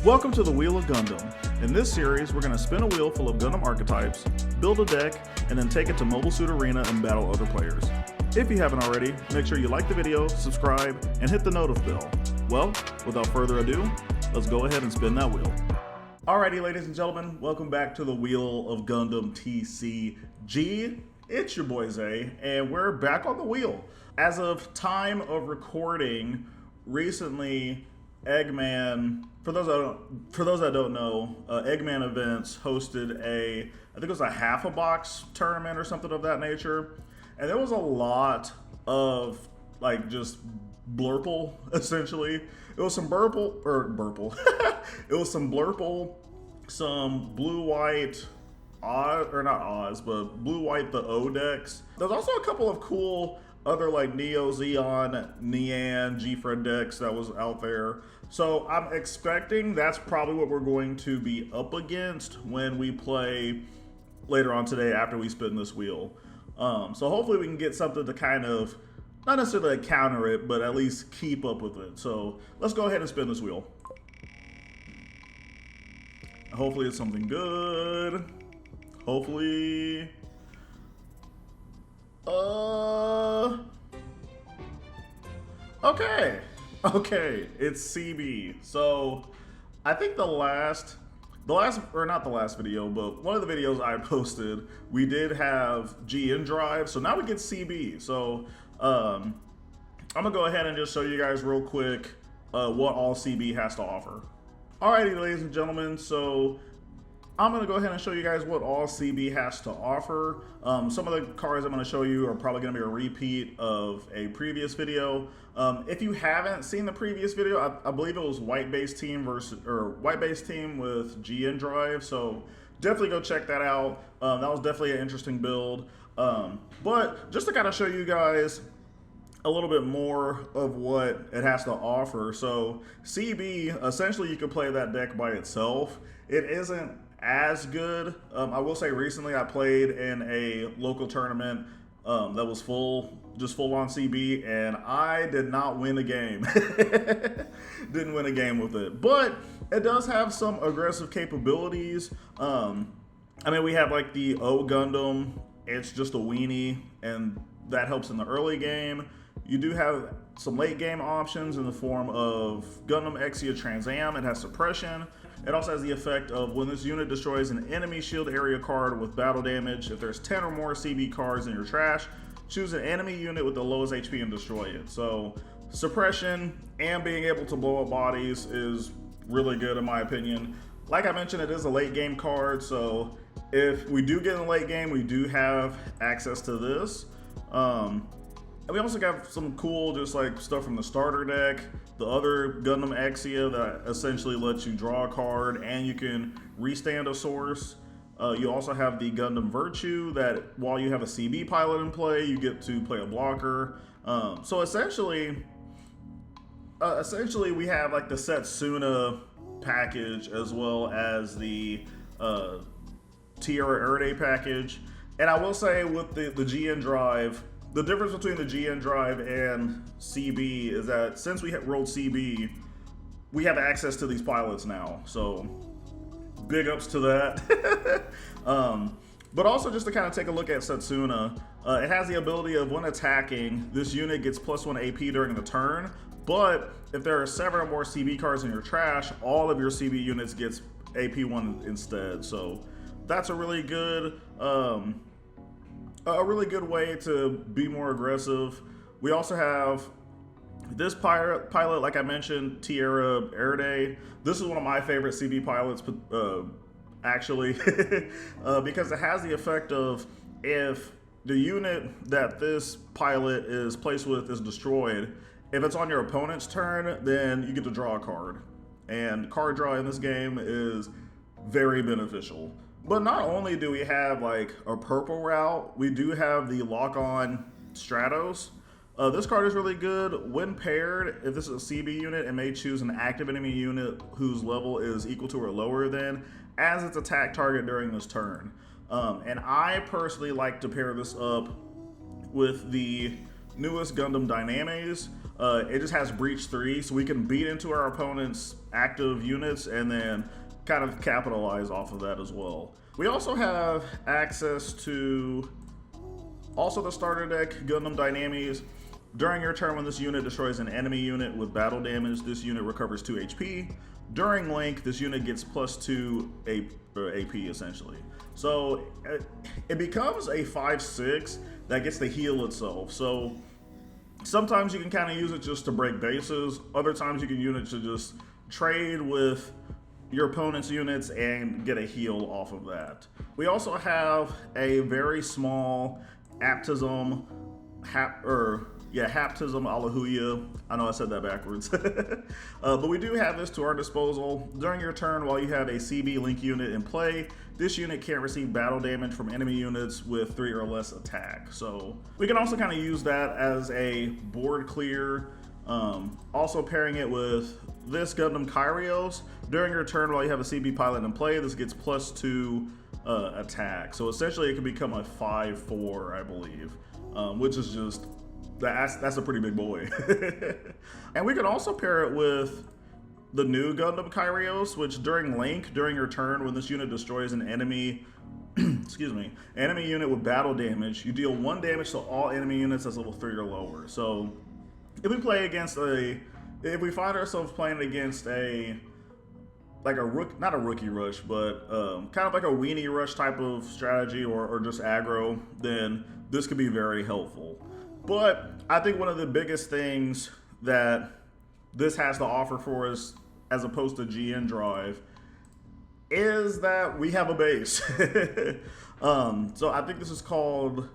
Welcome to the Wheel of Gundam. In this series, we're going to spin a wheel full of Gundam archetypes, build a deck, and then take it to Mobile Suit Arena and battle other players. If you haven't already, make sure you like the video, subscribe, and hit the notif bell. Well, without further ado, let's go ahead and spin that wheel. Alrighty, ladies and gentlemen, welcome back to the Wheel of GUNDAMTCG. It's your boy Zay, and we're back on the wheel. As of time of recording, recently, Eggman, for those that don't know, Eggman Events hosted I think it was a half a box tournament or something of that nature, and there was a lot of like just blurple essentially. It was some burple, it was some blurple, some blue-white Oz, or not Oz, but blue-white the O decks. There's also a couple of cool other like Neo, Zeon, Nean, G-Fred decks that was out there. So I'm expecting that's probably what we're going to be up against when we play later on today after we spin this wheel. So hopefully we can get something to kind of, not necessarily counter it, but at least keep up with it. So let's go ahead and spin this wheel. Hopefully it's something good. Hopefully... Okay, it's CB. So I think not the last video, but one of the videos I posted, we did have GN drive, so now we get CB. So I'm gonna go ahead and just show you guys real quick what all CB has to offer. Alrighty, ladies and gentlemen, so I'm going to go ahead and show you guys what all CB has to offer. Some of the cards I'm going to show you are probably going to be a repeat of a previous video. If you haven't seen the previous video, I believe it was white base team with GN drive, so definitely go check that out. That was definitely an interesting build. But just to kind of show you guys a little bit more of what it has to offer. So CB, essentially you can play that deck by itself. It isn't as good. I will say recently I played in a local tournament that was just full on CB, and I did not win a game. Didn't win a game with it, but it does have some aggressive capabilities. I mean, we have like the O Gundam, it's just a weenie, and that helps in the early game. You do have some late game options in the form of Gundam Exia Trans Am. It has suppression. It also has the effect of when this unit destroys an enemy shield area card with battle damage, if there's 10 or more CB cards in your trash, choose an enemy unit with the lowest HP and destroy it. So suppression and being able to blow up bodies is really good in my opinion. Like I mentioned, it is a late game card, so if we do get in the late game, we do have access to this. And we also got some cool just like stuff from the starter deck, the other Gundam Exia that essentially lets you draw a card and you can restand a source. You also have the Gundam Virtue that while you have a CB pilot in play, you get to play a blocker. So essentially we have like the Setsuna package as well as the Tierra Erde package. And I will say with the GN drive, the difference between the GN drive and CB is that since we rolled CB, we have access to these pilots now. So big ups to that. But also just to kind of take a look at Setsuna, it has the ability of when attacking, this unit gets +1 AP during the turn. But if there are 7 or more CB cards in your trash, all of your CB units gets AP1 instead. So that's a really good way to be more aggressive. We also have this pilot, like I mentioned, Tierra Erde. This is one of my favorite CB pilots, actually, because it has the effect of if the unit that this pilot is placed with is destroyed, if it's on your opponent's turn, then you get to draw a card. And card draw in this game is very beneficial. But not only do we have like a purple route, we do have the lock-on Stratos. This card is really good. When paired, if this is a CB unit, it may choose an active enemy unit whose level is equal to or lower than as its attack target during this turn. And I personally like to pair this up with the newest Gundam Dynames. it just has breach 3, so we can beat into our opponent's active units and then kind of capitalize off of that as well. We also have access to the starter deck, Gundam Dynamics. During your turn, when this unit destroys an enemy unit with battle damage, this unit recovers 2 HP. During Link, this unit gets +2 AP essentially. So it becomes a 5/6 that gets to heal itself. So sometimes you can kind of use it just to break bases. Other times you can use it to just trade with your opponent's units and get a heal off of that. We also have a very small Aptism, Haptism Alahuya. I know I said that backwards. But we do have this to our disposal. During your turn, while you have a CB Link unit in play, this unit can't receive battle damage from enemy units with 3 or less attack. So we can also kind of use that as a board clear. Also pairing it with this Gundam Kyrios. During your turn, while you have a CB pilot in play, this gets +2 attack. So essentially it can become a 5/4, I believe, which is just, that's a pretty big boy. And we can also pair it with the new Gundam Kyrios, which during Link, during your turn, when this unit destroys an enemy enemy unit with battle damage, you deal 1 damage to all enemy units that's level 3 or lower. So if we play against if we find ourselves playing against not a rookie rush, but kind of like a weenie rush type of strategy, or just aggro, then this could be very helpful. But I think one of the biggest things that this has to offer for us, as opposed to GN Drive, is that we have a base. So I think this is called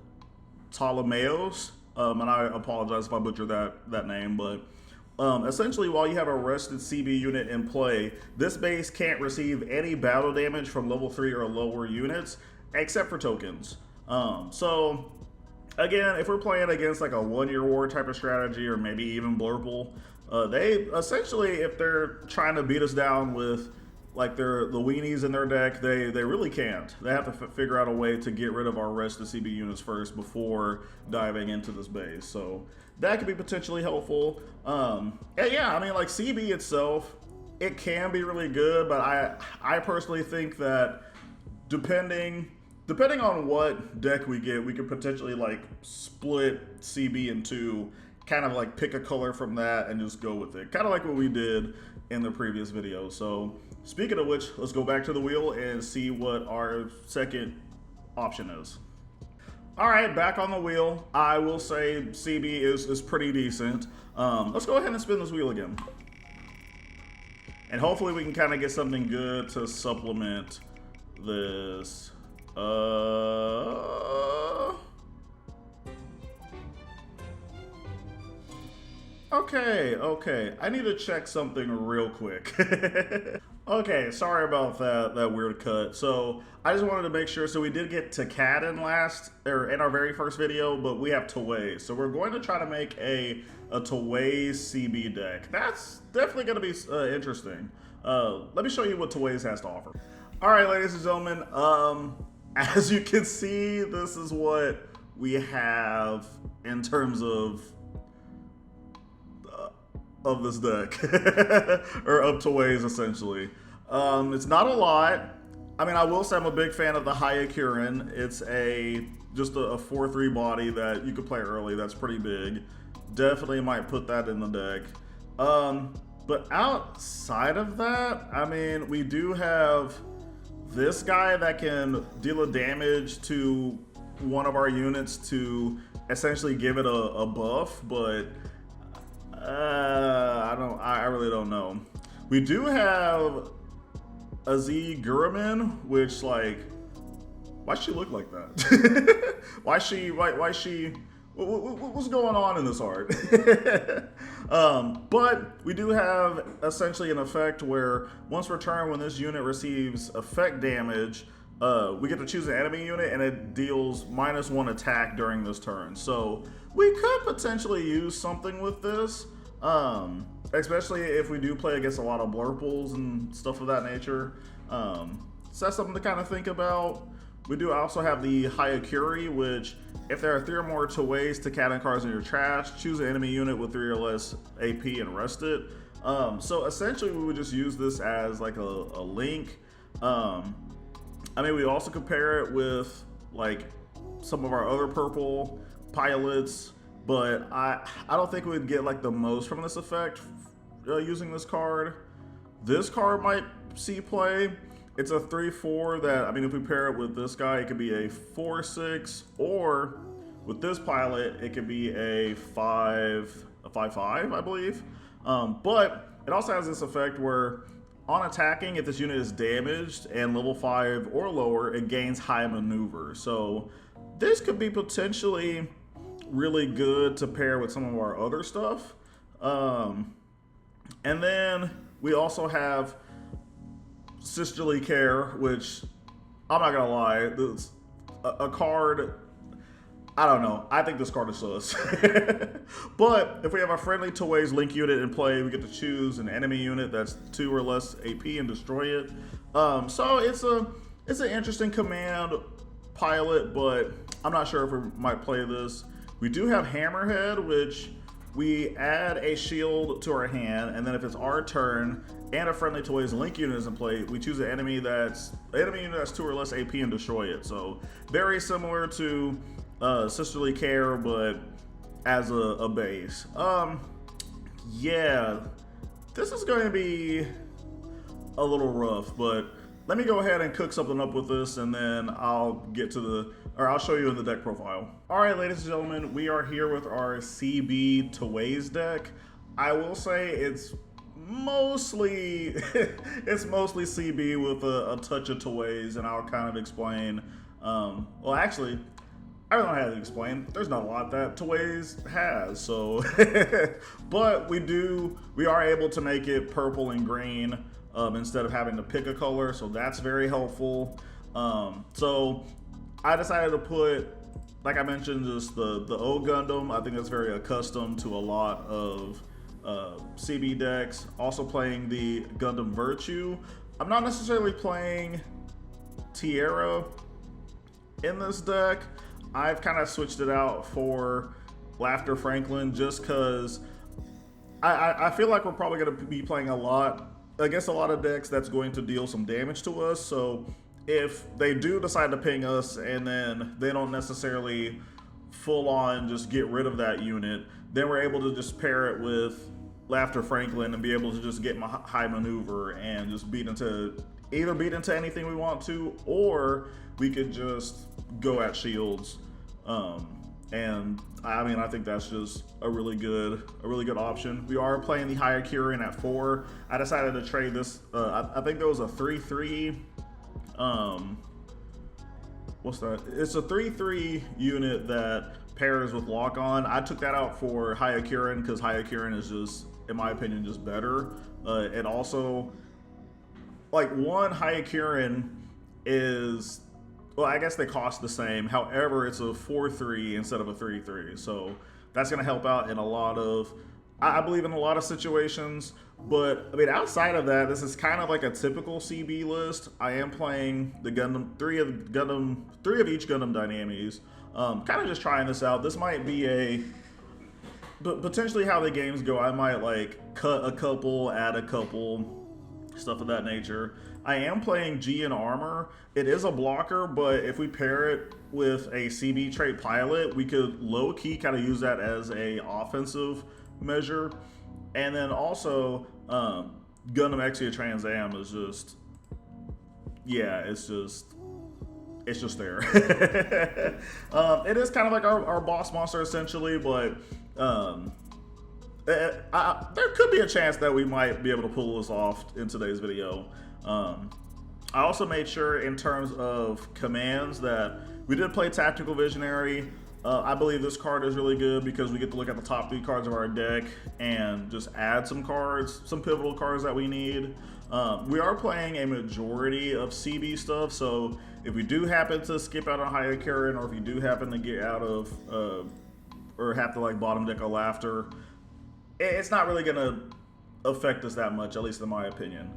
Ptolemaeus, and I apologize if I butchered that name, but essentially, while you have a rested CB unit in play, this base can't receive any battle damage from level 3 or lower units, except for tokens. So again, if we're playing against like a 1-year war type of strategy, or maybe even Blurple, they essentially, if they're trying to beat us down with like the weenies in their deck, they really can't. They have to figure out a way to get rid of our rested CB units first before diving into this base. So that could be potentially helpful. And yeah, I mean, like CB itself, it can be really good, but I personally think that depending on what deck we get, we could potentially like split CB in 2, kind of like pick a color from that and just go with it. Kind of like what we did in the previous video. So speaking of which, let's go back to the wheel and see what our second option is. All right, back on the wheel. I will say CB is pretty decent. Let's go ahead and spin this wheel again. And hopefully we can kind of get something good to supplement this. Okay. I need to check something real quick. Okay, sorry about that weird cut. So I just wanted to make sure. So we did get Takad in our very first video, but we have Tewaiz. So we're going to try to make a Tewaiz CB deck. That's definitely going to be interesting. Let me show you what Tewaiz has to offer. All right, ladies and gentlemen. As you can see, this is what we have in terms of this deck, or of Tewaiz essentially. It's not a lot. I mean, I will say I'm a big fan of the Hyakuren. It's just a 4/3 body that you could play early. That's pretty big. Definitely might put that in the deck. But outside of that, I mean, we do have this guy that can deal a damage to one of our units to essentially give it a buff, but I really don't know. We do have a Z Guraman, which, like, why she look like that? what's going on in this art? But we do have essentially an effect where once per turn, when this unit receives effect damage, we get to choose an enemy unit and it deals -1 attack during this turn. So we could potentially use something with this, especially if we do play against a lot of Blurples and stuff of that nature. So that's something to kind of think about. We do also have the Hayakuri, which if there are 3 or more Tewaiz Takata cards in your trash, choose an enemy unit with 3 or less AP and rest it. So essentially we would just use this as like a link. I mean, we also compare it with like some of our other purple pilots, but I don't think we'd get like the most from this effect using this card. This card might see play. It's a 3/4 that, I mean, if we pair it with this guy, it could be a 4/6, or with this pilot, it could be a 5/5, I believe. But it also has this effect where on attacking, if this unit is damaged and level 5 or lower, it gains high maneuver. So this could be potentially really good to pair with some of our other stuff. And then we also have Sisterly Care, which I'm not gonna lie, this a card. I don't know. I think this card is sus. But if we have a friendly Tewaiz link unit in play, we get to choose an enemy unit that's 2 or less AP and destroy it. So it's an interesting command pilot, but I'm not sure if we might play this. We do have Hammerhead, which we add a shield to our hand, and then if it's our turn and a friendly Tewaiz link unit is in play, we choose an enemy unit that's 2 or less AP and destroy it. So very similar to Sisterly Care, but as a base. Yeah, this is going to be a little rough, but let me go ahead and cook something up with this, and then I'll show you in the deck profile. All right, ladies and gentlemen, we are here with our CB Tewaiz deck. I will say it's mostly CB with a touch of Tewaiz, and I'll kind of explain. Well, actually, I don't know how to explain. There's not a lot that Tewaiz has, so but we are able to make it purple and green instead of having to pick a color, so that's very helpful. So I decided to put, like I mentioned, just the O Gundam. I think that's very accustomed to a lot of CB decks. Also playing the Gundam Virtue. I'm not necessarily playing Tierra in this deck. I've kind of switched it out for Laughter Franklin just because I feel like we're probably going to be playing a lot against a lot of decks that's going to deal some damage to us. So if they do decide to ping us and then they don't necessarily full on just get rid of that unit, then we're able to just pair it with Laughter Franklin and be able to just get my high maneuver and just either beat into anything we want to, or we could just go at shields. And I mean, I think that's just a really good option. We are playing the Hayakurian at 4. I decided to trade this. I think there was a 3/3. What's that? It's a 3/3 unit that pairs with Lock On. I took that out for Hayakurian because Hayakurian is just, in my opinion, just better. And also, like, one Hayakurian is, well, I guess they cost the same. However, it's a 4/3 instead of a 3/3. So that's going to help out in a lot of, I believe, in a lot of situations. But I mean, outside of that, this is kind of like a typical CB list. I am playing the Gundam, three of each Gundam Dynamis. Kind of just trying this out. This might be but potentially how the games go. I might like cut a couple, add a couple, stuff of that nature. I am playing G in Armor. It is a blocker, but if we pair it with a CB trait pilot, we could low-key kind of use that as a offensive measure. And then also, Gundam Exia Trans Am is just, yeah, it's just there. It is kind of like our boss monster essentially, but there could be a chance that we might be able to pull this off in today's video. I also made sure in terms of commands that we did play Tactical Visionary. I believe this card is really good because we get to look at the top 3 cards of our deck and just add some cards, some pivotal cards that we need. We are playing a majority of CB stuff, so if we do happen to skip out on Hayakurian, or if you do happen to get out of, or have to like bottom deck a Laughter, it's not really gonna affect us that much, at least in my opinion.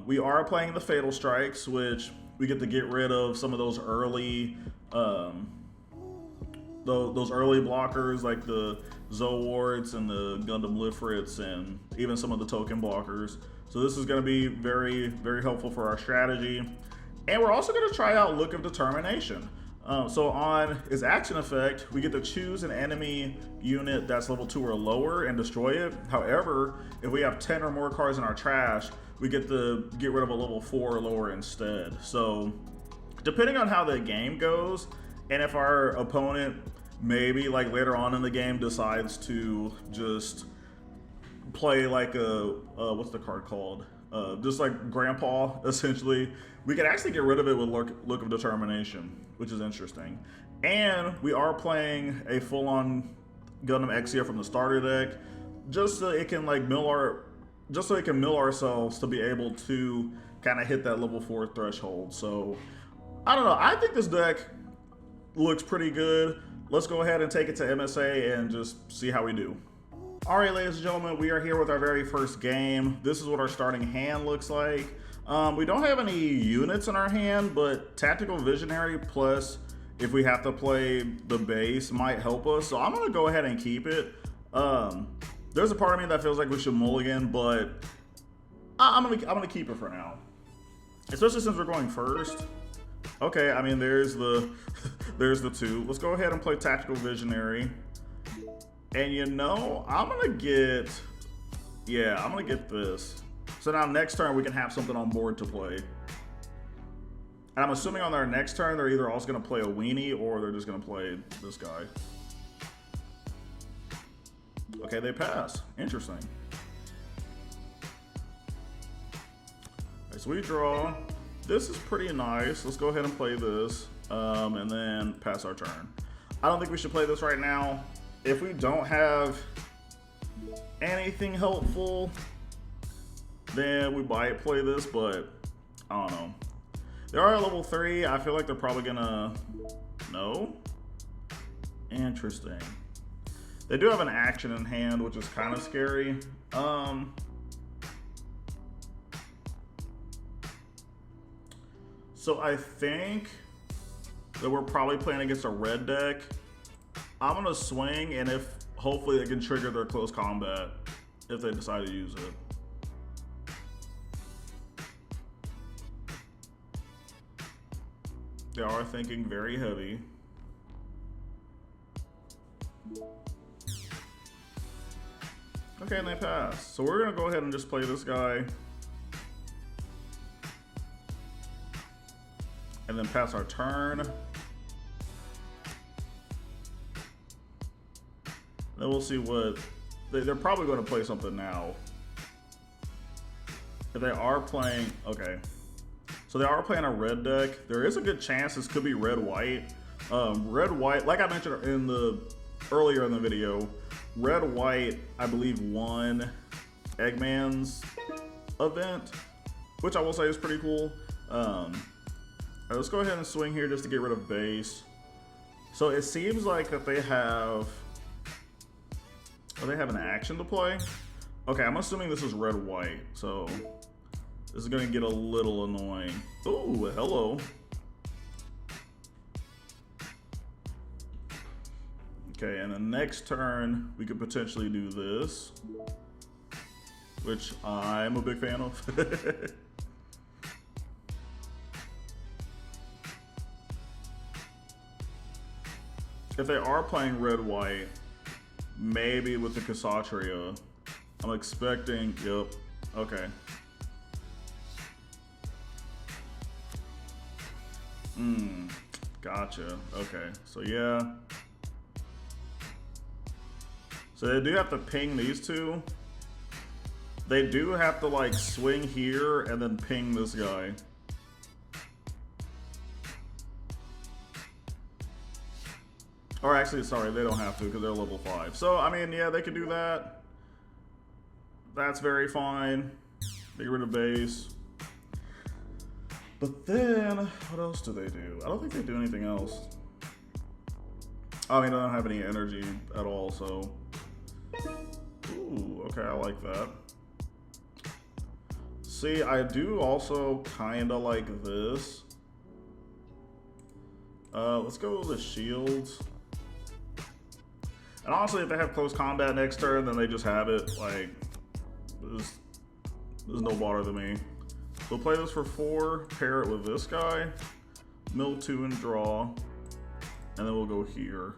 We are playing the Fatal Strikes, which we get to get rid of some of those early blockers like the Zowards and the Gundam Lifrits and even some of the token blockers. So this is going to be very, very helpful for our strategy. And we're also going to try out Look of Determination. So on its action effect, we get to choose an enemy unit that's level 2 or lower and destroy it. However, if we have 10 or more cards in our trash, we get to get rid of a level 4 or lower instead. So depending on how the game goes, and if our opponent maybe like later on in the game decides to just play like a, what's the card called? Just like Grandpa, essentially, we can actually get rid of it with Look of Determination, which is interesting. And we are playing a full-on Gundam Exia from the starter deck, just so it can like mill ourselves to be able to kind of hit that level 4 threshold. So I don't know. I think this deck looks pretty good. Let's go ahead and take it to MSA and just see how we do. All right, ladies and gentlemen, we are here with our very first game. This is what our starting hand looks like. We don't have any units in our hand, but Tactical Visionary plus if we have to play the base might help us. So I'm gonna go ahead and keep it. There's a part of me that feels like we should mulligan, but I'm gonna keep it for now. Especially since we're going first. Okay, I mean there's the there's the 2. Let's go ahead and play Tactical Visionary. And you know, I'm gonna get this. So now next turn we can have something on board to play. And I'm assuming on their next turn they're either also gonna play a weenie or they're just gonna play this guy. Okay, they pass. Interesting. Okay, so we draw. This is pretty nice. Let's go ahead and play this, and then pass our turn. I don't think we should play this right now. If we don't have anything helpful, then we might play this, but I don't know. They are at level 3. I feel like they're probably gonna... No? Interesting. They do have an action in hand, which is kind of scary. So I think that we're probably playing against a red deck. I'm gonna swing, and if hopefully they can trigger their close combat if they decide to use it. They are thinking very heavy. Okay, and they pass. So we're gonna go ahead and just play this guy. And then pass our turn. Then we'll see what... They're probably going to play something now. If they are playing... Okay. So they are playing a red deck. There is a good chance this could be red-white. Red-white, like I mentioned earlier in the video, red-white, I believe, won Eggman's event, which I will say is pretty cool. All right, let's go ahead and swing here just to get rid of base. So it seems like that they have... Oh, they have an action to play? Okay, I'm assuming this is red-white, so this is gonna get a little annoying. Ooh, hello. Okay, and the next turn, we could potentially do this, which I'm a big fan of. If they are playing red-white, maybe with the Kshatriya, I'm expecting, yep, okay. Gotcha, okay, so yeah. So they do have to ping these two. They do have to like swing here and then ping this guy. Or actually, sorry, they don't have to because they're level 5. So, I mean, yeah, they could do that. That's very fine. They get rid of base. But then, what else do they do? I don't think they do anything else. I mean, I don't have any energy at all, so... Ooh, okay, I like that. See, I do also kind of like this. Let's go with the shields. And honestly, if they have close combat next turn, then they just have it. Like, there's no bother to me. We'll play this for 4, pair it with this guy, mill 2 and draw, and then we'll go here.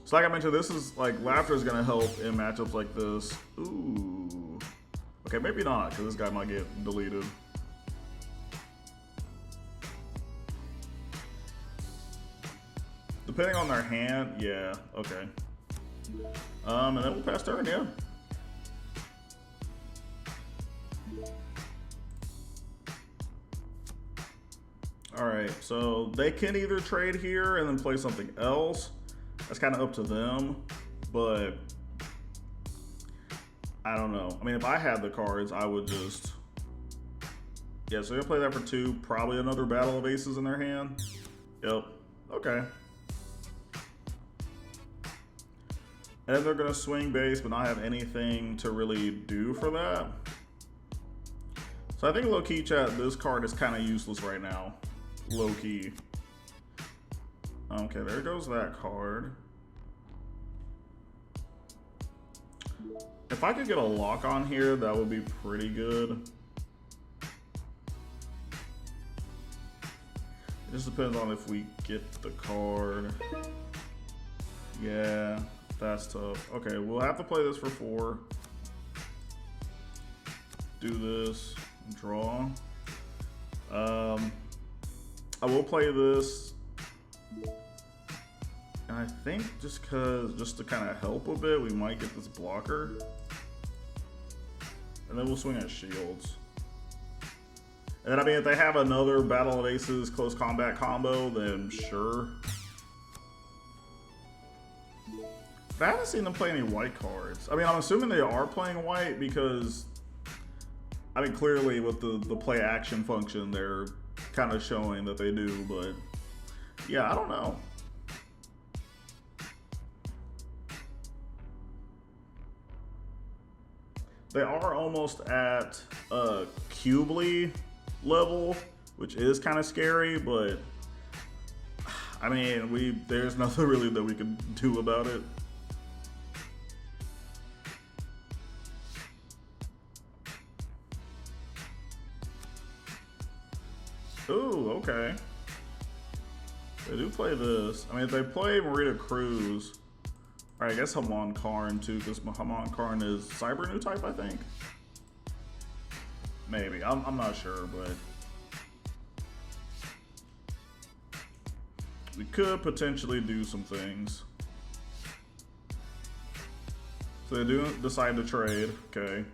So like I mentioned, this is like, Laughter is gonna help in matchups like this. Ooh. Okay, maybe not, because this guy might get deleted. Depending on their hand, yeah, okay. And then we'll pass turn, yeah. All right, so they can either trade here and then play something else. That's kind of up to them, but I don't know. I mean, if I had the cards, I would just, yeah, so they'll play that for 2, probably another Battle of Aces in their hand. Yep, okay. And then they're gonna swing base, but not have anything to really do for that. So I think low-key, chat, this card is kind of useless right now. Low-key. Okay, there goes that card. If I could get a lock on here, that would be pretty good. It just depends on if we get the card. Yeah, that's tough. Okay, we'll have to play this for 4. Do this, draw. I will play this. And I think just to kind of help a bit, we might get this blocker. And then we'll swing at shields. And then, I mean, if they have another Battle of Aces close combat combo, then sure. But I haven't seen them play any white cards. I mean, I'm assuming they are playing white because, I mean, clearly with the play action function, they're kind of showing that they do, but yeah, I don't know. They are almost at Cubely level, which is kind of scary, but I mean, there's nothing really that we can do about it. Ooh, okay. They do play this. I mean, if they play Marita Cruz, all right, I guess Hamon Karn too, because Hamon Karn is Cyber new type, I think. Maybe, I'm not sure, but we could potentially do some things. So they do decide to trade, okay.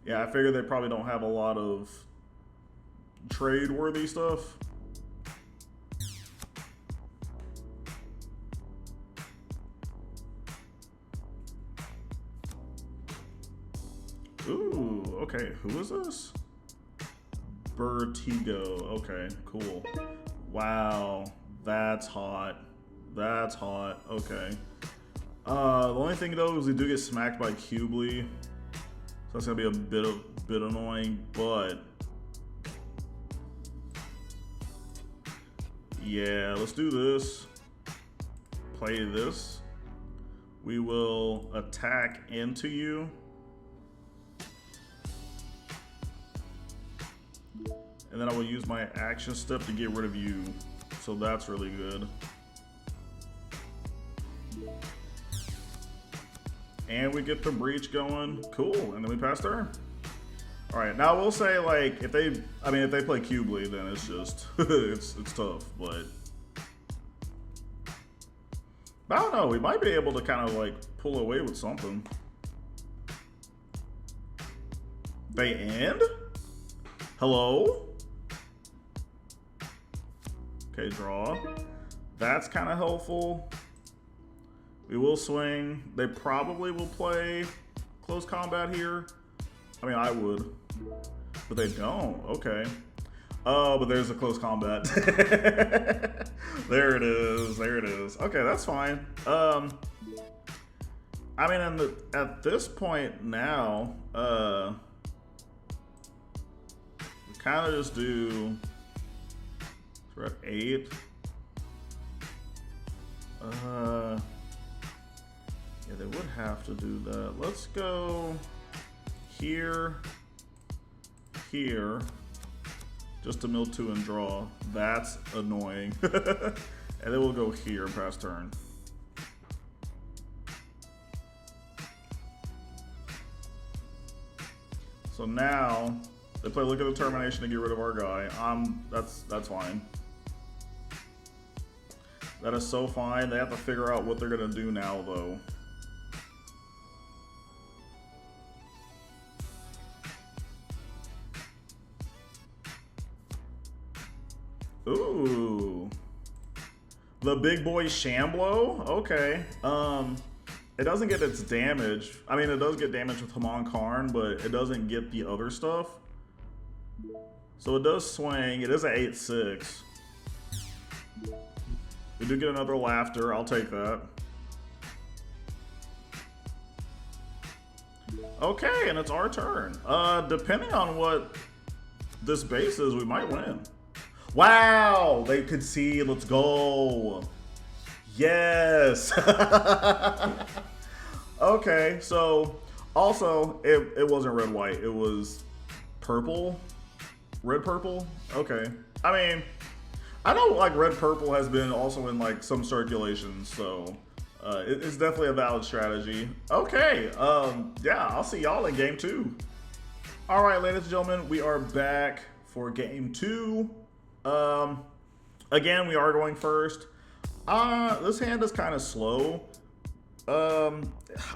Yeah, I figured they probably don't have a lot of trade-worthy stuff. Ooh, okay, who is this? Vertigo, okay, cool. Wow, that's hot. That's hot, okay. The only thing though is we do get smacked by Cubely. So that's gonna be a bit annoying, but yeah, let's do this. Play this. We will attack into you. And then I will use my action step to get rid of you. So that's really good. And we get the breach going. Cool. And then we pass turn. All right. Now I will say, like, if they play Cubely, then it's just it's tough. But I don't know. We might be able to kind of like pull away with something. They end? Hello? Okay, draw. That's kind of helpful. We will swing. They probably will play close combat here. I mean, I would, but they don't. Okay. Oh, but there's a close combat. There it is. There it is. Okay, that's fine. I I mean, at this point now, we kind of just do. We're at 8. Yeah, they would have to do that. Let's go here, here, just to mill 2 and draw. That's annoying. And then we'll go here past turn. So now they play Look at the Termination to get rid of our guy. That's fine. That is so fine. They have to figure out what they're gonna do now, though. Ooh, the big boy Shamblo. Okay. It doesn't get its damage. I mean, it does get damage with Haman Karn, but it doesn't get the other stuff. So it does swing. It is an 8/6. We do get another Laughter. I'll take that. Okay, and it's our turn. Depending on what this base is, we might win. Wow, they could see. Let's go. Yes. Okay, so also it wasn't red white. It was purple, red purple. Okay, I mean, I know like red purple has been also in like some circulations, so it's definitely a valid strategy. Okay, yeah, I'll see y'all in game 2. All right, ladies and gentlemen, we are back for game 2. Again, we are going first. This hand is kind of slow. I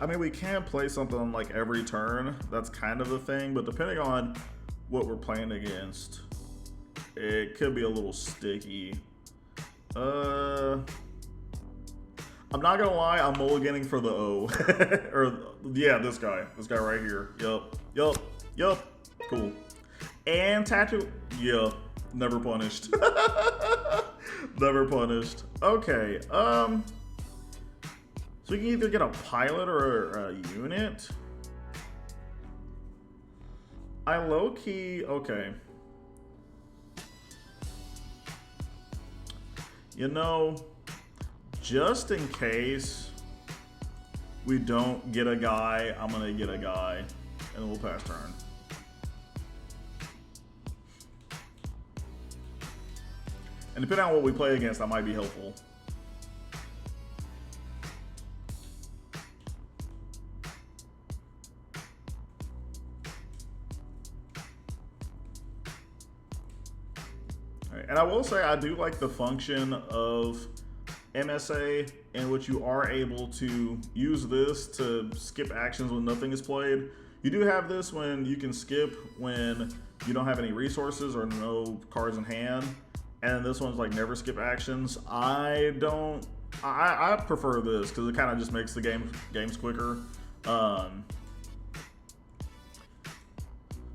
mean, we can play something like every turn. That's kind of the thing, but depending on what we're playing against, it could be a little sticky. I'm not gonna lie, I'm mulliganing for the O. Or, yeah, this guy right here. Yup, cool. And tattoo, yeah, never punished. Never punished. Okay, so we can either get a pilot or a unit. I low-key, okay. You know, just in case we don't get a guy, I'm gonna get a guy, and we'll pass turn. And depending on what we play against, that might be helpful. And I will say I do like the function of MSA in which you are able to use this to skip actions when nothing is played. You do have this when you can skip when you don't have any resources or no cards in hand. And this one's like never skip actions. I prefer this because it kind of just makes the games quicker.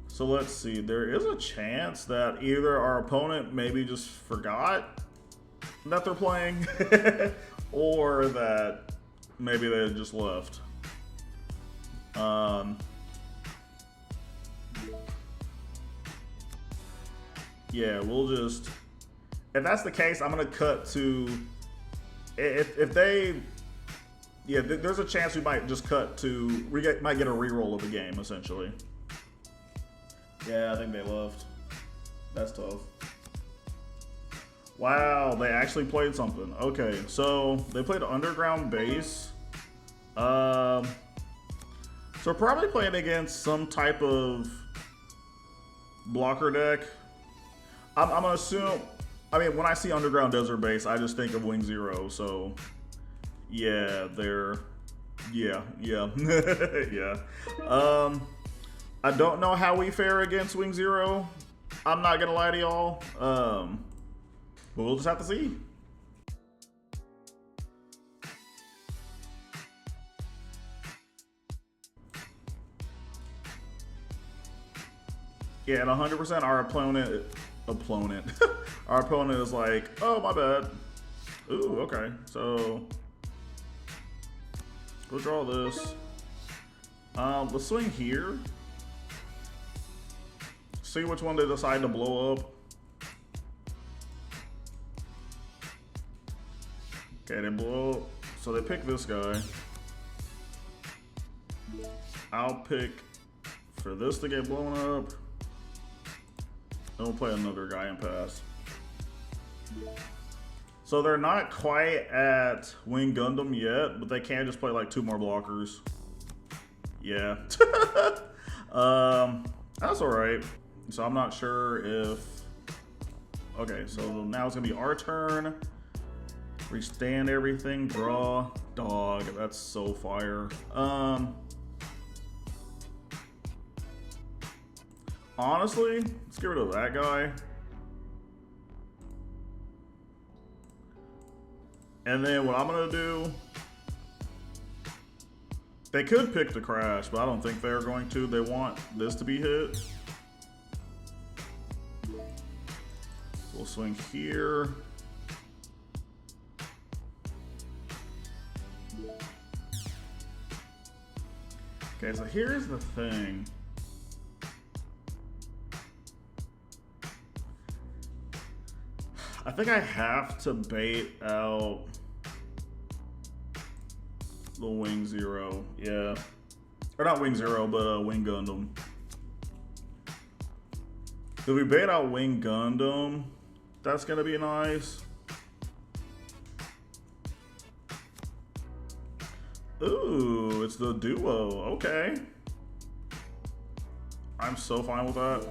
So let's see, there is a chance that either our opponent maybe just forgot that they're playing or that maybe they just left. Yeah, we'll just, if that's the case, I'm gonna cut to, if they, yeah, there's a chance we might just cut to, might get a reroll of the game essentially. Yeah, I think they left. That's tough. Wow, they actually played something. Okay, so they played Underground Base. So we're probably playing against some type of blocker deck. I'm gonna assume, I mean, when I see Underground Desert Base, I just think of Wing Zero, so yeah, yeah. Yeah. I don't know how we fare against Wing Zero. I'm not gonna lie to y'all. But we'll just have to see. Yeah, and 100% our opponent, our opponent is like, oh, my bad. Ooh, okay. So we'll draw this. Let's swing here. See which one they decide to blow up. Okay, they blow up. So they pick this guy. I'll pick for this to get blown up. Then we'll play another guy and pass. So they're not quite at Wing Gundam yet, but they can just play like 2 more blockers. Yeah. That's alright. So I'm not sure if... Okay, so now it's going to be our turn. Restand everything, draw, dog. That's so fire. Honestly, let's get rid of that guy. And then what I'm gonna do, they could pick the crash, but I don't think they're going to. They want this to be hit. We'll swing here. Okay, so here's the thing. I think I have to bait out the Wing Zero. Yeah. Or not Wing Zero, but Wing Gundam. If we bait out Wing Gundam, that's gonna be nice. Ooh, it's the duo. Okay. I'm so fine with that.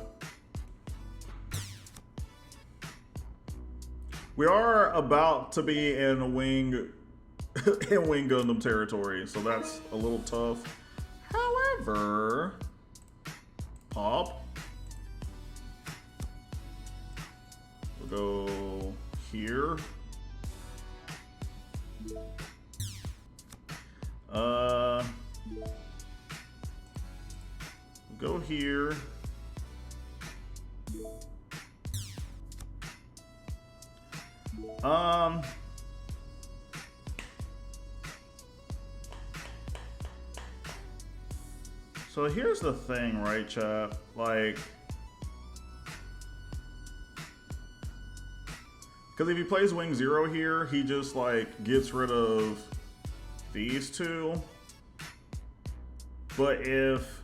We are about to be in Wing Gundam territory, so that's a little tough. However, pop. We'll go here. Go here. So here's the thing, right, chat? Like, because if he plays Wing Zero here, he just like gets rid of these two. But if,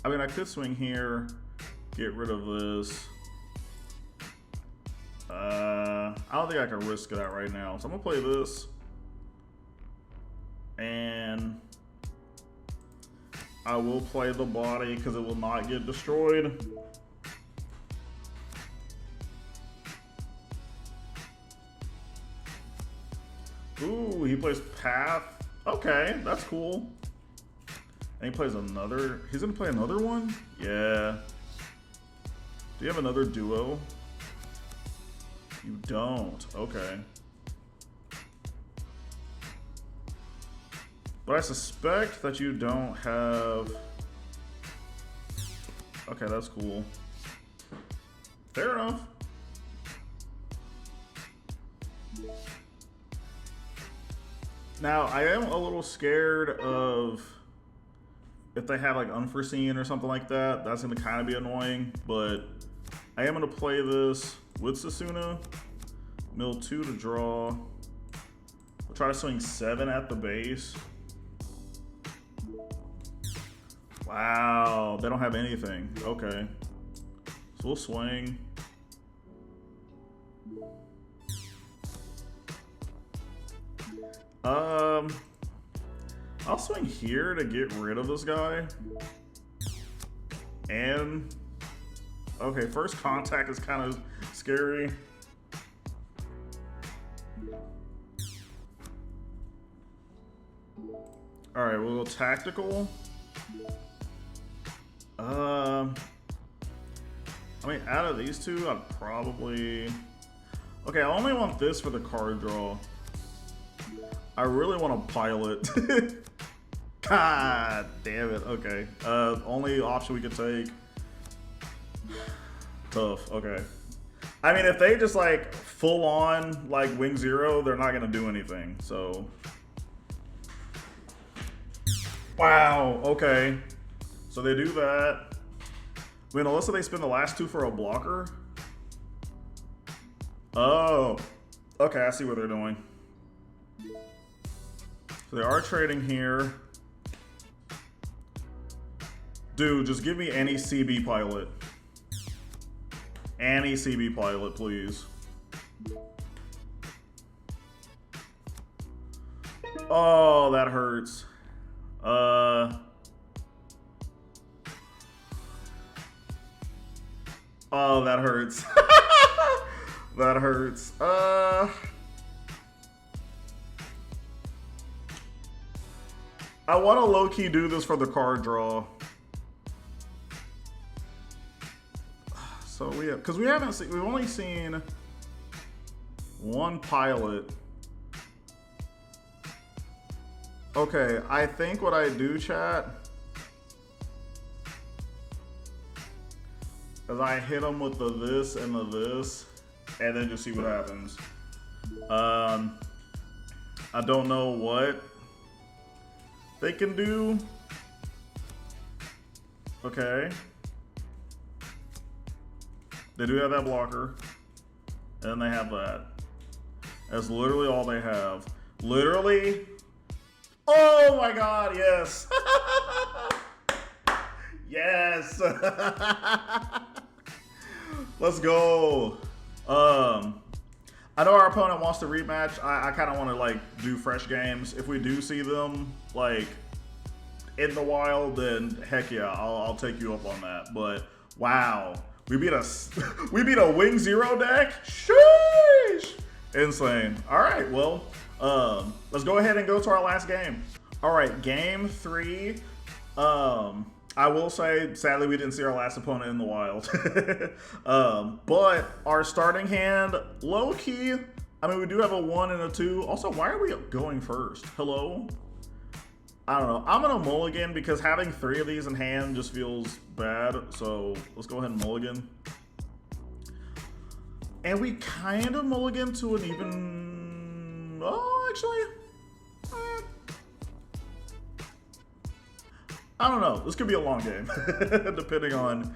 I mean, I could swing here, get rid of this. I don't think I can risk that right now. So I'm gonna play this. And I will play the body because it will not get destroyed. Ooh, he plays Path. Okay, that's cool. And he plays another. He's gonna play another one? Yeah. Do you have another duo? You don't. Okay. But I suspect that you don't have... Okay, that's cool. Fair enough. Now, I am a little scared of if they have like unforeseen or something like that. That's going to kind of be annoying, but I am going to play this with Sasuna. Mill 2 to draw. We'll try to swing 7 at the base. Wow, they don't have anything. Okay. So we'll swing. I'll swing here to get rid of this guy. And okay, first contact is kind of scary. All right, we'll go tactical. I mean, out of these two, I'd probably... Okay, I only want this for the card draw. I really want to pilot. God damn it. Okay. Only option we could take. Tough. Okay. I mean, if they just like full on like Wing Zero, they're not gonna do anything. So Wow, okay. So they do that. I mean, unless they spend the last 2 for a blocker. Oh. Okay, I see what they're doing. So they are trading here. Dude, just give me any CB pilot. Any CB pilot, please. Oh, that hurts. Oh, that hurts. That hurts. I want to low-key do this for the card draw. So because we've only seen 1 pilot. Okay, I think what I do, chat, is I hit them with the this and the this, and then just see what happens. I don't know what they can do. Okay. They do have that blocker, and then they have that. That's literally all they have. Literally. Oh my God, yes. Yes. Let's go. I know our opponent wants to rematch. I kind of want to like do fresh games. If we do see them like in the wild, then heck yeah, I'll take you up on that. But wow, we beat a Wing Zero deck. Sheesh. Insane. All right, well, let's go ahead and go to our last game. All right, game 3. I will say, sadly, we didn't see our last opponent in the wild. But our starting hand, low key, I mean, we do have a 1 and a 2. Also, why are we going first? Hello? I don't know. I'm gonna mulligan because having 3 of these in hand just feels bad. So let's go ahead and mulligan. And we kind of mulligan to an even... Oh, actually... I don't know. This could be a long game, depending on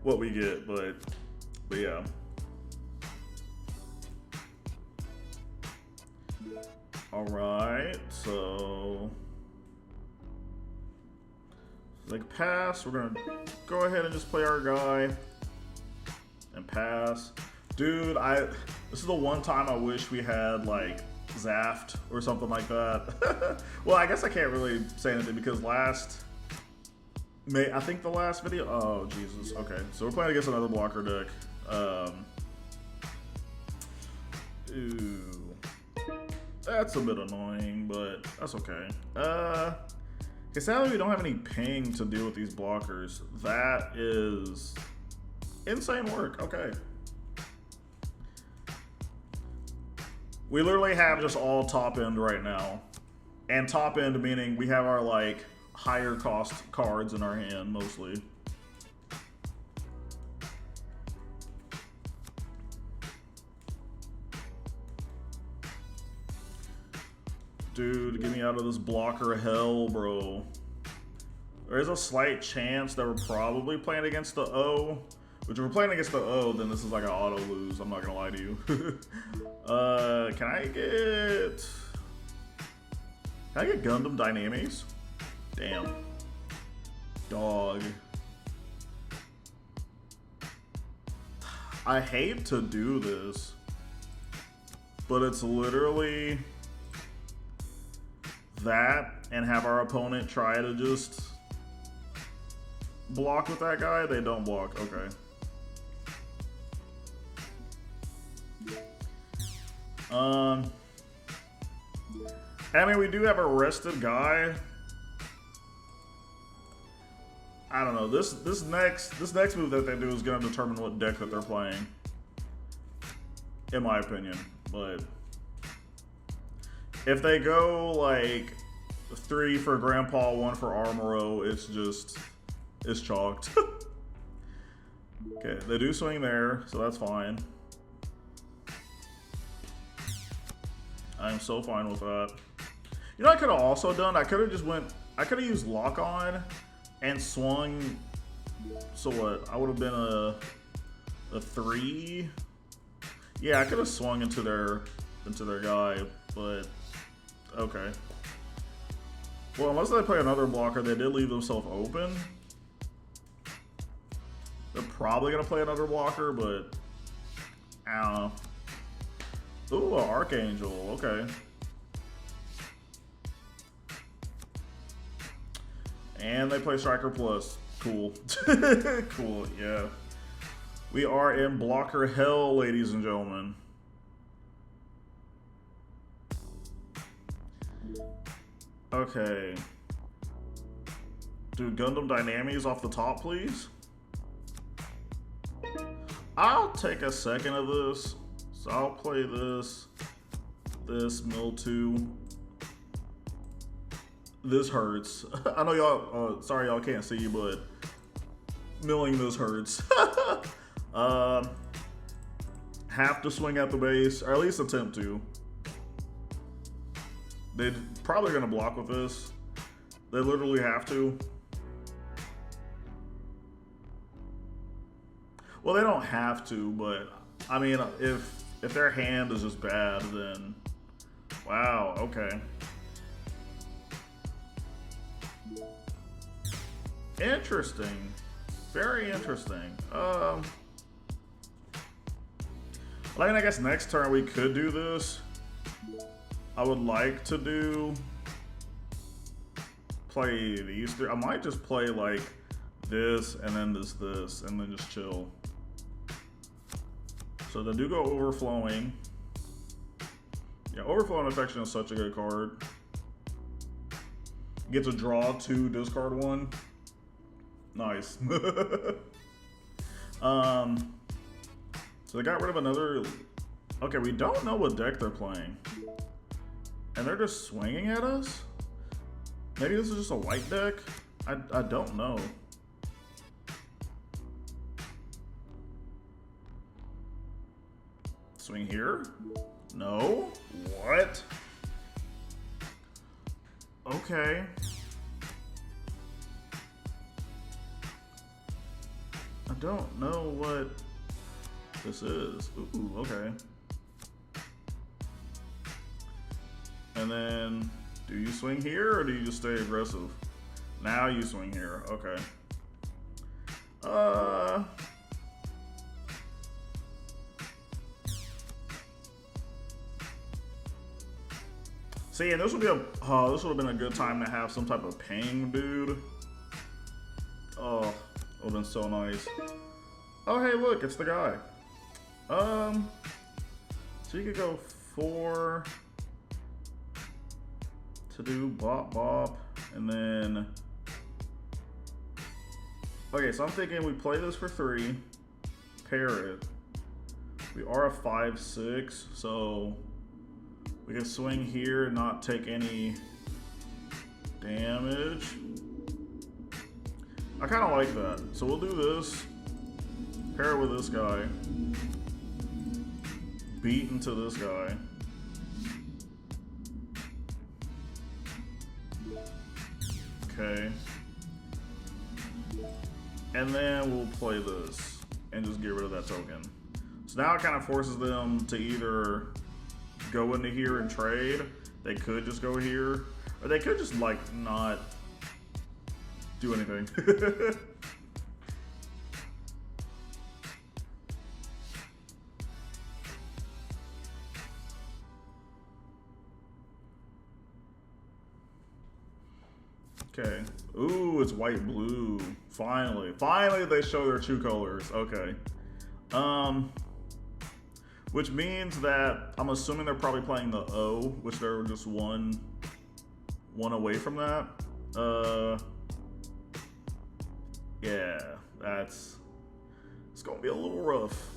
what we get, but yeah. All right, so like pass. We're gonna go ahead and just play our guy and pass. Dude, this is the one time I wish we had like Zaft or something like that. Well, I guess I can't really say anything because I think the last video. Oh Jesus. Okay, so we're playing against another blocker deck. Ooh, that's a bit annoying, but that's okay. Okay, sadly we don't have any ping to deal with these blockers. That is insane work. Okay. We literally have just all top end right now, and top end meaning we have our like higher cost cards in our hand mostly. Dude, get me out of this blocker hell, bro. There is a slight chance that we're probably playing against the O. Which if we're playing against the O, then this is like an auto lose. I'm not gonna lie to you. Can I get Gundam Dynamics? Damn. Dog. I hate to do this, but it's literally that and have our opponent try to just block with that guy. They don't block. Okay. I mean, we do have a rested guy. I don't know. This next move that they do is going to determine what deck that they're playing, in my opinion. But if they go like 3 for Grandpa, 1 for Armoro, it's chalked. Okay, they do swing there, so that's fine. I'm so fine with that. You know what I could have also done? I could have just went I could have used lock on and swung. So what? I would have been a 3. Yeah, I could have swung into their guy, but okay. Well, unless they play another blocker, they did leave themselves open. They're probably gonna play another blocker, but I don't know. Ooh, an Archangel. Okay. And they play Striker Plus. Cool. Cool, yeah. We are in blocker hell, ladies and gentlemen. Okay. Do Gundam Dynamics off the top, please? I'll take a second of this. So I'll play this mill 2. This hurts. I know y'all, sorry y'all can't see, but milling this hurts. Have to swing at the base, or at least attempt to. They're probably gonna block with this. They literally have to. Well, they don't have to, but I mean, if their hand is just bad, then wow, okay. Interesting. Very interesting. I mean, I guess next turn we could do this. I would like to play these three. I might just play like this and then this and then just chill. So they do go overflowing. Yeah, overflowing affection is such a good card. Get to draw 2, discard 1. Nice. So they got rid of another. Okay, we don't know what deck they're playing, and they're just swinging at us. Maybe this is just a white deck. I don't know. Swing here? No. What? Okay. I don't know what this is. Ooh, okay. And then, do you swing here or do you just stay aggressive? Now you swing here. Okay. See, and this would be this would have been a good time to have some type of ping, dude. Oh, it would have been so nice. Oh, hey, look, it's the guy. So you could go 4 to do bop bop, and then. Okay, so I'm thinking we play this for 3, pair it. We are a 5/6, so we can swing here and not take any damage. I kind of like that. So we'll do this, pair it with this guy, beat into this guy. Okay. And then we'll play this and just get rid of that token. So now it kind of forces them to either go into here and trade. They could just go here, or they could just like not do anything. Okay. Ooh, it's white blue. Finally. Finally they show their true colors. Okay. Which means that I'm assuming they're probably playing the O, which they're just one away from that. Yeah, it's gonna be a little rough.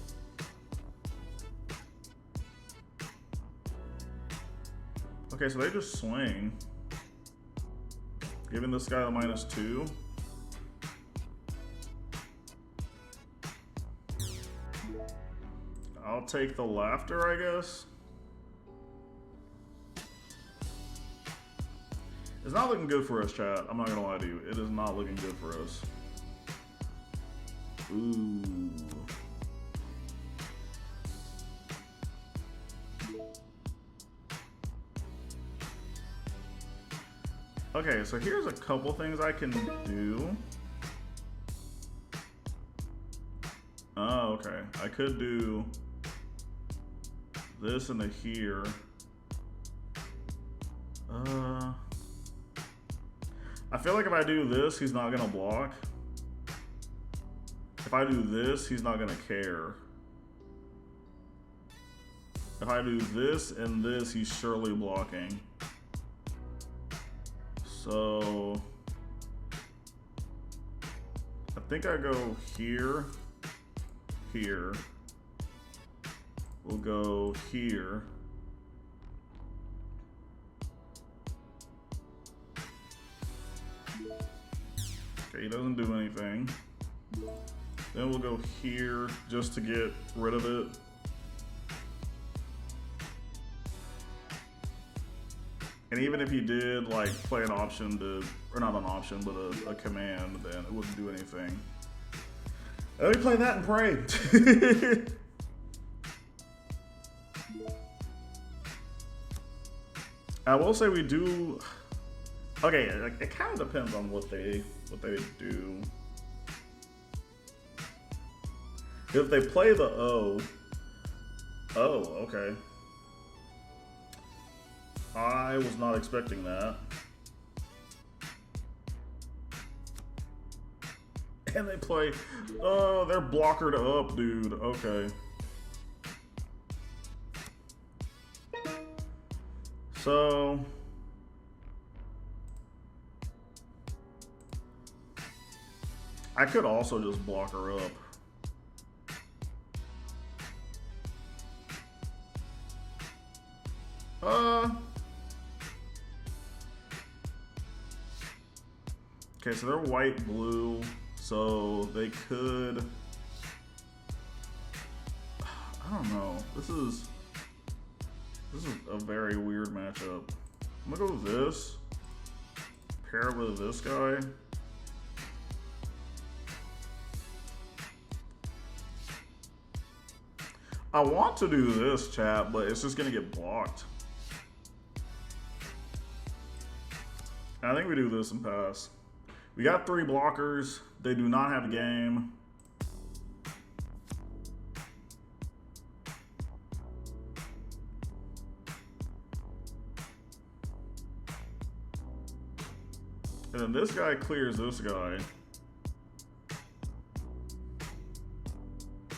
Okay, so they just swing, giving this guy the -2. I'll take the laughter, I guess. It's not looking good for us, chat. I'm not gonna lie to you. It is not looking good for us. Ooh. Okay, so here's a couple things I can do. Oh, okay. I could do this into here. I feel like if I do this, he's not gonna block. If I do this, he's not gonna care. If I do this and this, he's surely blocking. So I think I go here, here. We'll go here. Okay, he doesn't do anything. Then we'll go here just to get rid of it. And even if he did like play an option to, or not an option, but a command, then it wouldn't do anything. Let me play that and pray. I will say we do. Okay, it kind of depends on what they do. If they play the O, okay. I was not expecting that. And they play, oh, they're blockered up, dude. Okay. So I could also just block her up. Okay, so they're white, blue, so they could, I don't know. This is a very weird matchup. I'm gonna go with this, pair it with this guy. I want to do this, chat, but it's just gonna get blocked. I think we do this and pass. We got 3 blockers. They do not have a game. And then this guy clears this guy.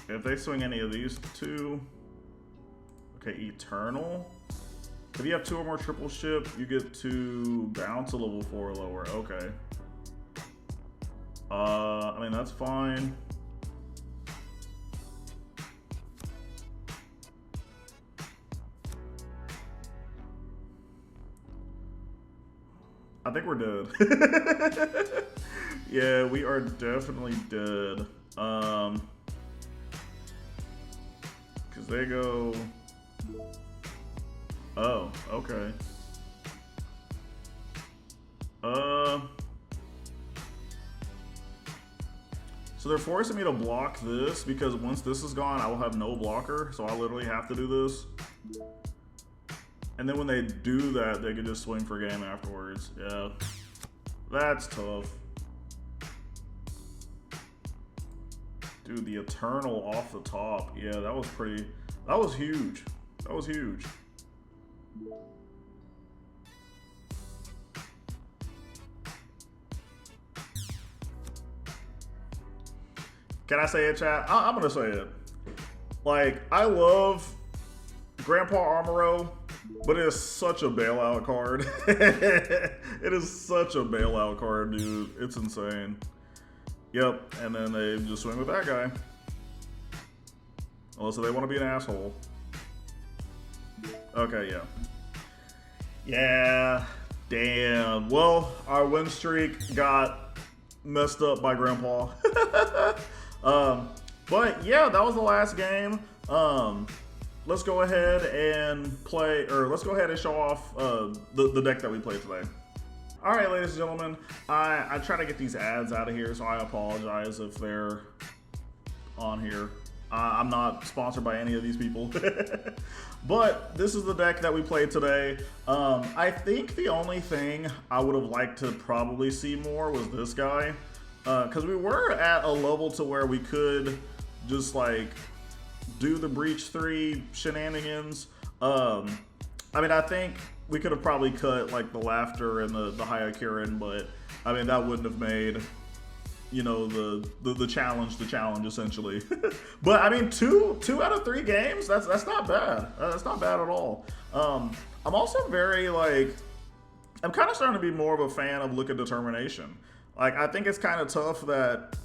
If they swing any of these two, okay, Eternal. If you have 2 or more triple ship, you get to bounce a level 4 or lower. Okay. I mean, that's fine. I think we're dead. Yeah, we are definitely dead. Because they go... Oh, okay. So they're forcing me to block this because once this is gone, I will have no blocker. So I literally have to do this. And then when they do that, they can just swing for game afterwards. Yeah, that's tough. Dude, the Eternal off the top. Yeah, that was pretty, that was huge. That was huge. Can I say it, chat? I'm gonna say it. Like, I love Grandpa Armoro, but it is such a bailout card. It is such a bailout card, dude. It's insane. Yep, and then they just swing with that guy. Unless they want to be an asshole. Okay, yeah. Yeah, damn. Well, our win streak got messed up by Grandpa. But yeah, that was the last game. Let's go ahead and play, or let's go ahead and show off the deck that we played today. All right, ladies and gentlemen, I try to get these ads out of here, so I apologize if they're on here. I'm not sponsored by any of these people. But this is the deck that we played today. I think the only thing I would have liked to probably see more was this guy. Because we were at a level to where we could just like do the Breach 3 shenanigans. I mean, I think we could have probably cut like the Laughter and the Hyakurin, but I mean, that wouldn't have made, you know, the challenge essentially. But I mean, two out of 3 games, that's not bad. That's not bad at all. I'm also very like, I'm kind of starting to be more of a fan of Look at Determination. Like, I think it's kind of tough that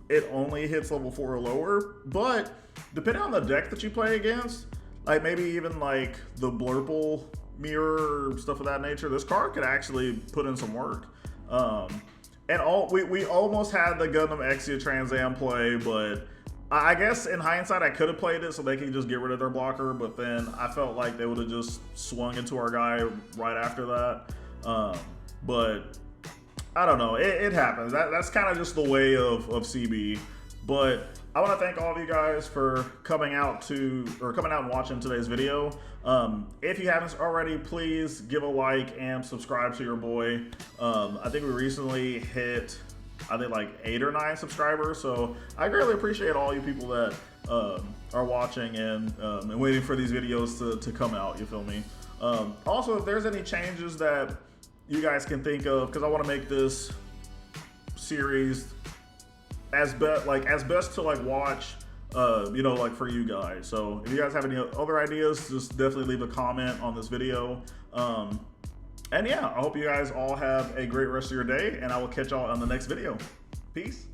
it only hits level 4 or lower, but depending on the deck that you play against, like maybe even like the Blurple mirror or stuff of that nature, this card could actually put in some work. And we almost had the Gundam Exia Trans Am play, but I guess in hindsight I could have played it so they could just get rid of their blocker, but then I felt like they would have just swung into our guy right after that. But I don't know, it happens. That's kind of just the way of CB. But I want to thank all of you guys for coming out and watching today's video. If you haven't already, please give a like and subscribe to your boy. I think we recently hit, I think like 8 or 9 subscribers, so I greatly appreciate all you people that are watching and waiting for these videos to come out, you feel me? Also, if there's any changes that you guys can think of, because I want to make this series as best to like watch, you know, like for you guys. So if you guys have any other ideas, just definitely leave a comment on this video. And yeah, I hope you guys all have a great rest of your day, and I will catch y'all on the next video. Peace.